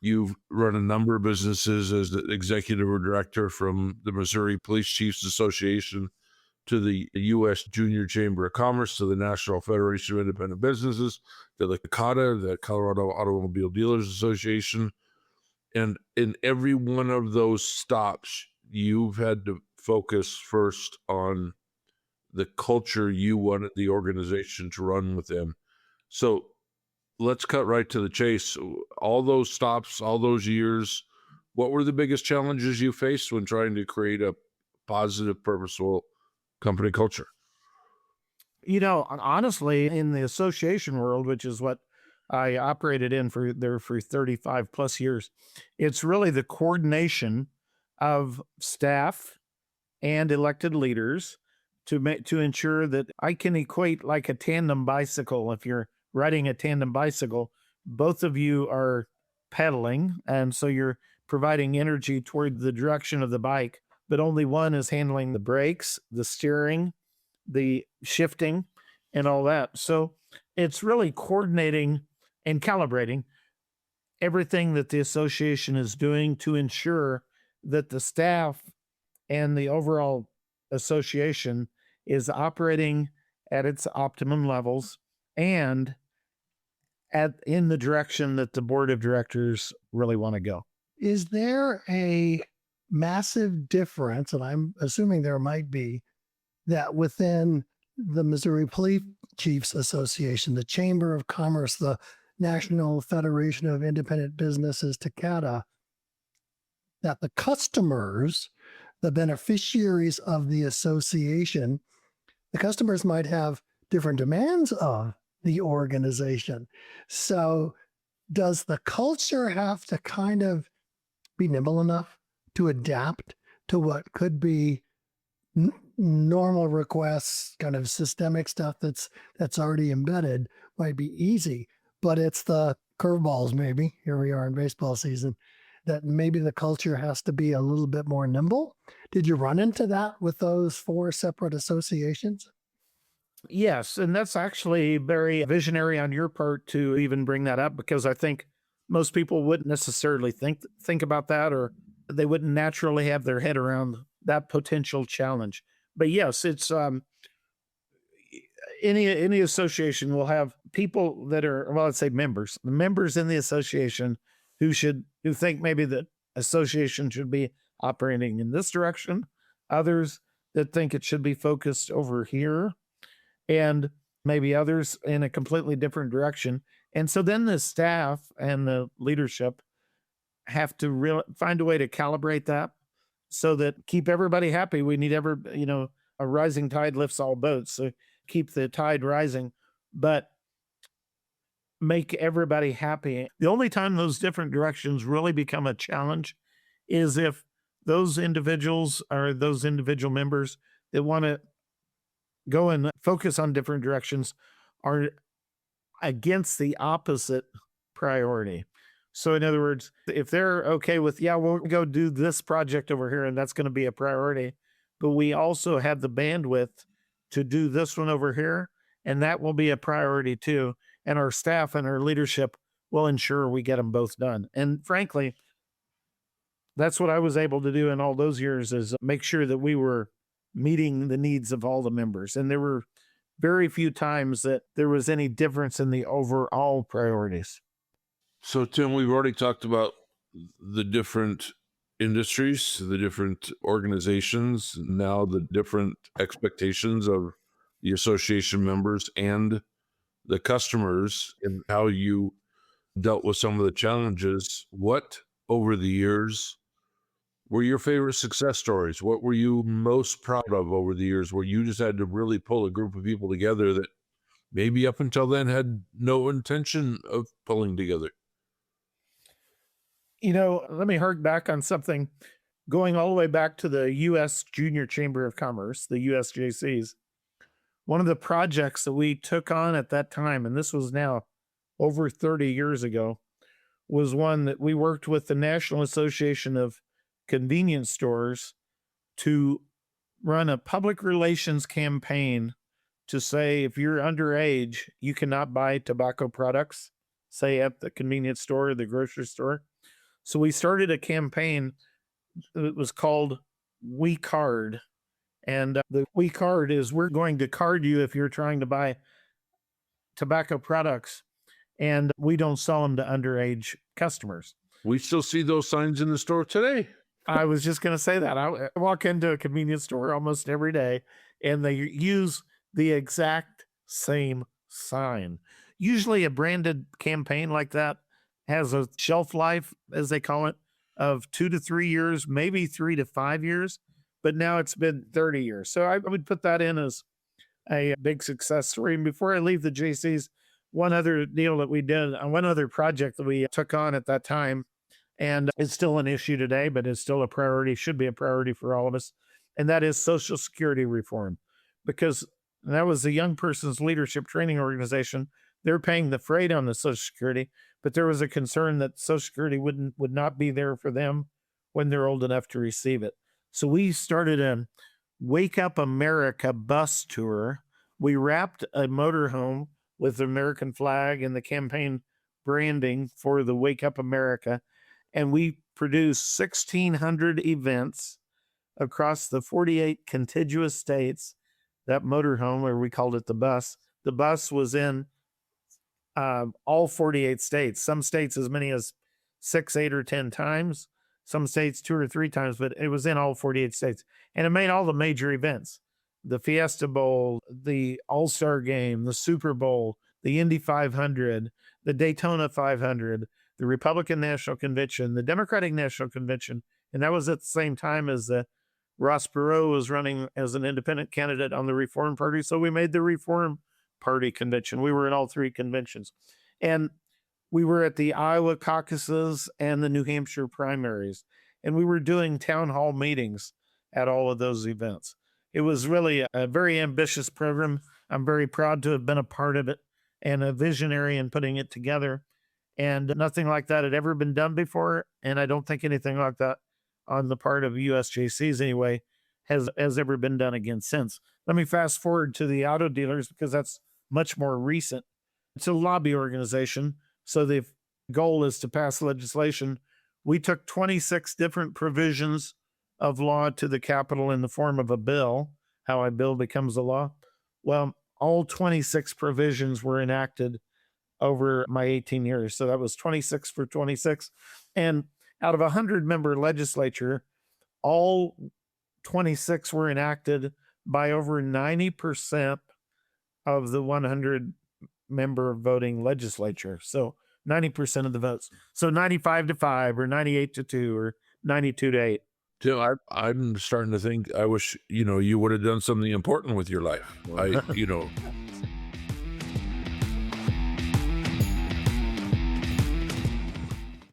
You've run a number of businesses as the executive or director, from the Missouri Police Chiefs Association to the U.S. Junior Chamber of Commerce to the National Federation of Independent Businesses to the CATA, the Colorado Automobile Dealers Association. And in every one of those stops, you've had to focus first on the culture you wanted the organization to run within. So let's cut right to the chase. All those stops, all those years, what were the biggest challenges you faced when trying to create a positive, purposeful company culture? Honestly, in the association world, which is what I operated in for 35 plus years, it's really the coordination of staff and elected leaders to ensure that I can equate like a tandem bicycle. If you're riding a tandem bicycle, both of you are pedaling, and so you're providing energy toward the direction of the bike, but only one is handling the brakes, the steering, the shifting, and all that. So it's really coordinating and calibrating everything that the association is doing to ensure that the staff and the overall association is operating at its optimum levels and in the direction that the board of directors really want to go. Is there a massive difference, and I'm assuming there might be, that within the Missouri Police Chiefs Association, the Chamber of Commerce, the National Federation of Independent Businesses, TCATA, that the customers, the beneficiaries of the association, the customers might have different demands of the organization. So does the culture have to kind of be nimble enough to adapt to what could be normal requests, kind of systemic stuff that's already embedded? Might be easy, but it's the curveballs, maybe, here we are in baseball season, that maybe the culture has to be a little bit more nimble. Did you run into that with those 4 separate associations? Yes, and that's actually very visionary on your part to even bring that up, because I think most people wouldn't necessarily think about that, or they wouldn't naturally have their head around that potential challenge. But yes, it's any association will have people that are, well, let's say members in the association who think maybe that association should be operating in this direction, others that think it should be focused over here, and maybe others in a completely different direction. And so then the staff and the leadership have to find a way to calibrate that so that keep everybody happy. We need a rising tide lifts all boats. So keep the tide rising, but make everybody happy. The only time those different directions really become a challenge is if those individuals or those individual members that want to go and focus on different directions are against the opposite priority. So in other words, if they're okay with, yeah, we'll go do this project over here and that's going to be a priority, but we also have the bandwidth to do this one over here, and that will be a priority too. And our staff and our leadership will ensure we get them both done. And frankly, that's what I was able to do in all those years, is make sure that we were meeting the needs of all the members. And there were very few times that there was any difference in the overall priorities. So, Tim, we've already talked about the different industries, the different organizations, now the different expectations of the association members and the customers, and how you dealt with some of the challenges. What, over the years, were your favorite success stories? What were you most proud of over the years, where you just had to really pull a group of people together that maybe up until then had no intention of pulling together? Let me hark back on something going all the way back to the U.S. Junior Chamber of Commerce, the USJCs. One of the projects that we took on at that time, and this was now over 30 years ago, was one that we worked with the National Association of Convenience Stores to run a public relations campaign to say, if you're underage, you cannot buy tobacco products, say at the convenience store or the grocery store. So we started a campaign. It was called We Card. And the We Card is we're going to card you if you're trying to buy tobacco products, and we don't sell them to underage customers. We still see those signs in the store today. I was just going to say that. I walk into a convenience store almost every day, and they use the exact same sign. Usually a branded campaign like that has a shelf life, as they call it, of 2 to 3 years, maybe 3 to 5 years, but now it's been 30 years. So I would put that in as a big success story. And before I leave the JCs, one other deal that we did, one other project that we took on at that time, and it's still an issue today, but it's still a priority, should be a priority for all of us. And that is Social Security reform, because that was the young person's leadership training organization. They're paying the freight on the Social Security, but there was a concern that Social Security would not be there for them when they're old enough to receive it. So we started a Wake Up America bus tour. We wrapped a motorhome with the American flag and the campaign branding for the Wake Up America. And we produced 1,600 events across the 48 contiguous states. That motorhome, or we called it the bus was in all 48 states. Some states as many as 6, 8, or 10 times. Some states 2 or 3 times, but it was in all 48 states. And it made all the major events. The Fiesta Bowl, the All-Star Game, the Super Bowl, the Indy 500, the Daytona 500, the Republican National Convention, the Democratic National Convention. And that was at the same time as Ross Perot was running as an independent candidate on the Reform Party. So we made the Reform Party convention. We were in all 3 conventions. And we were at the Iowa caucuses and the New Hampshire primaries. And we were doing town hall meetings at all of those events. It was really a very ambitious program. I'm very proud to have been a part of it and a visionary in putting it together. And nothing like that had ever been done before. And I don't think anything like that on the part of USJCs anyway has ever been done again since. Let me fast forward to the auto dealers, because that's much more recent. It's a lobby organization. So the goal is to pass legislation. We took 26 different provisions of law to the Capitol in the form of a bill. How a bill becomes a law. Well, all 26 provisions were enacted over my 18 years. So that was 26 for 26. And out of a 100-member legislature, all 26 were enacted by over 90% of the 100-member voting legislature. So 90% of the votes. So 95-5 or 98-2 or 92-8. Tim, I'm starting to think I wish, you would have done something important with your life.